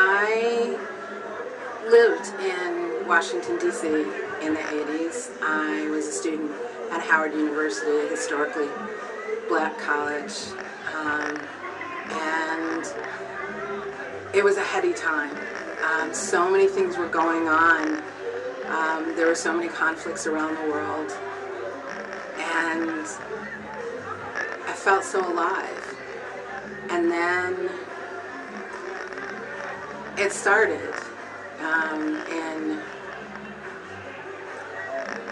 I lived in Washington, D.C. in the 80s. I was a student at Howard University, a historically black college, and it was a heady time. So many things were going on. There were so many conflicts around the world, and I felt so alive. And then it started in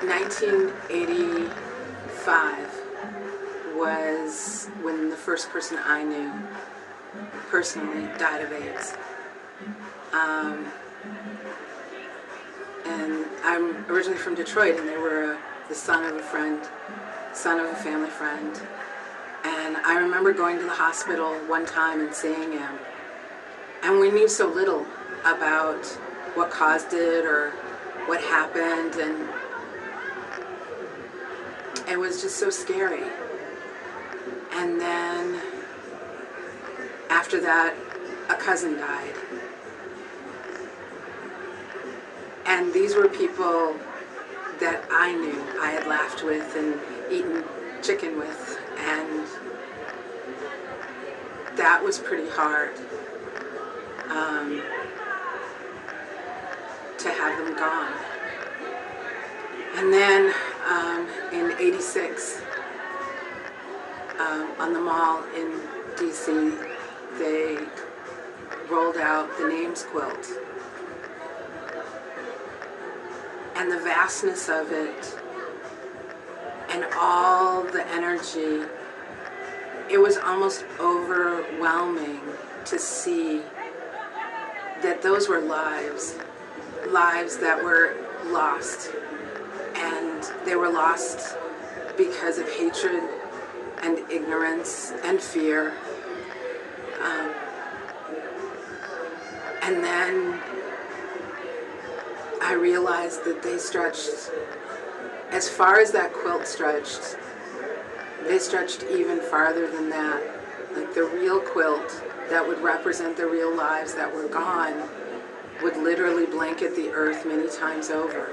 1985 was when the first person I knew personally died of AIDS. And I'm originally from Detroit, and they were the son of a friend, son of a family friend. And I remember going to the hospital one time and seeing him. And we knew so little about what caused it or what happened, and it was just so scary. And then after that, a cousin died. And these were people that I knew, I had laughed with and eaten chicken with, and that was pretty hard to have them gone. And then in '86, on the mall in D.C., they rolled out the names quilt. And the vastness of it and all the energy, it was almost overwhelming to see that those were lives that were lost. And they were lost because of hatred and ignorance and fear. And then I realized that they stretched, as far as that quilt stretched, they stretched even farther than that. Like the real quilt that would represent the real lives that were gone would literally blanket the earth many times over.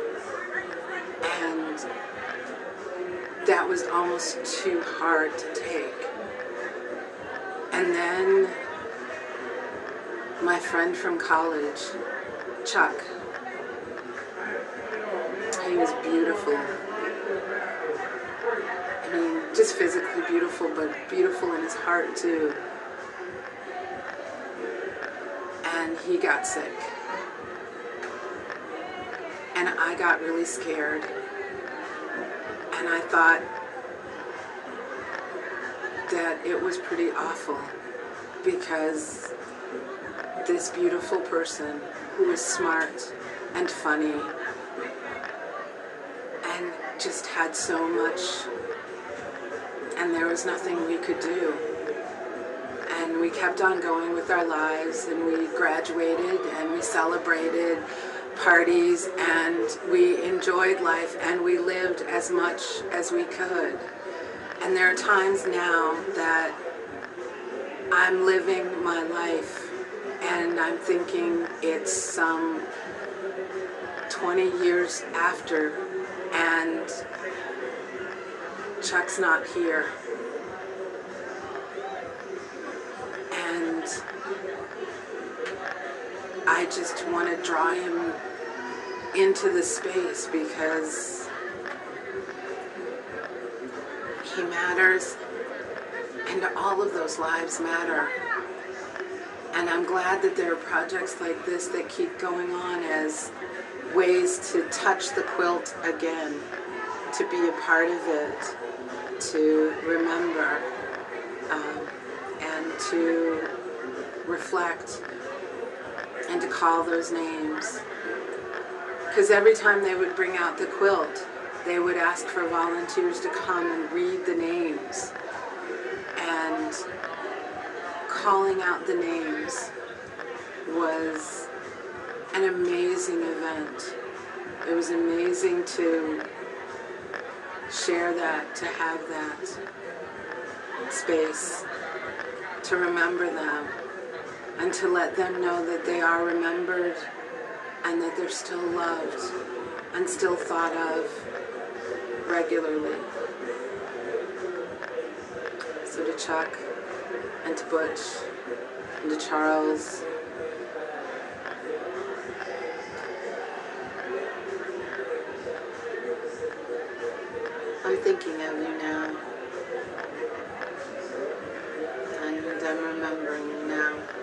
And that was almost too hard to take. And then my friend from college, Chuck, he was beautiful. I mean, just physically beautiful, but beautiful in his heart too. And he got sick. And I got really scared. And I thought that it was pretty awful, because this beautiful person who was smart and funny and just had so much, and there was nothing we could do. And we kept on going with our lives, and we graduated, and we celebrated parties, and we enjoyed life, and we lived as much as we could. And there are times now that I'm living my life, and I'm thinking it's some 20 years after, and Chuck's not here. And I just want to draw him into the space, because he matters, and all of those lives matter. And I'm glad that there are projects like this that keep going on as ways to touch the quilt again, to be a part of it, to remember, and to reflect, and to call those names. Because every time they would bring out the quilt, they would ask for volunteers to come and read the names. And calling out the names was an amazing event. It was amazing to share that, to have that space, to remember them. and to let them know that they are remembered and that they're still loved and still thought of regularly. So to Chuck and to Butch and to Charles, I'm thinking of you now, and I'm remembering you now.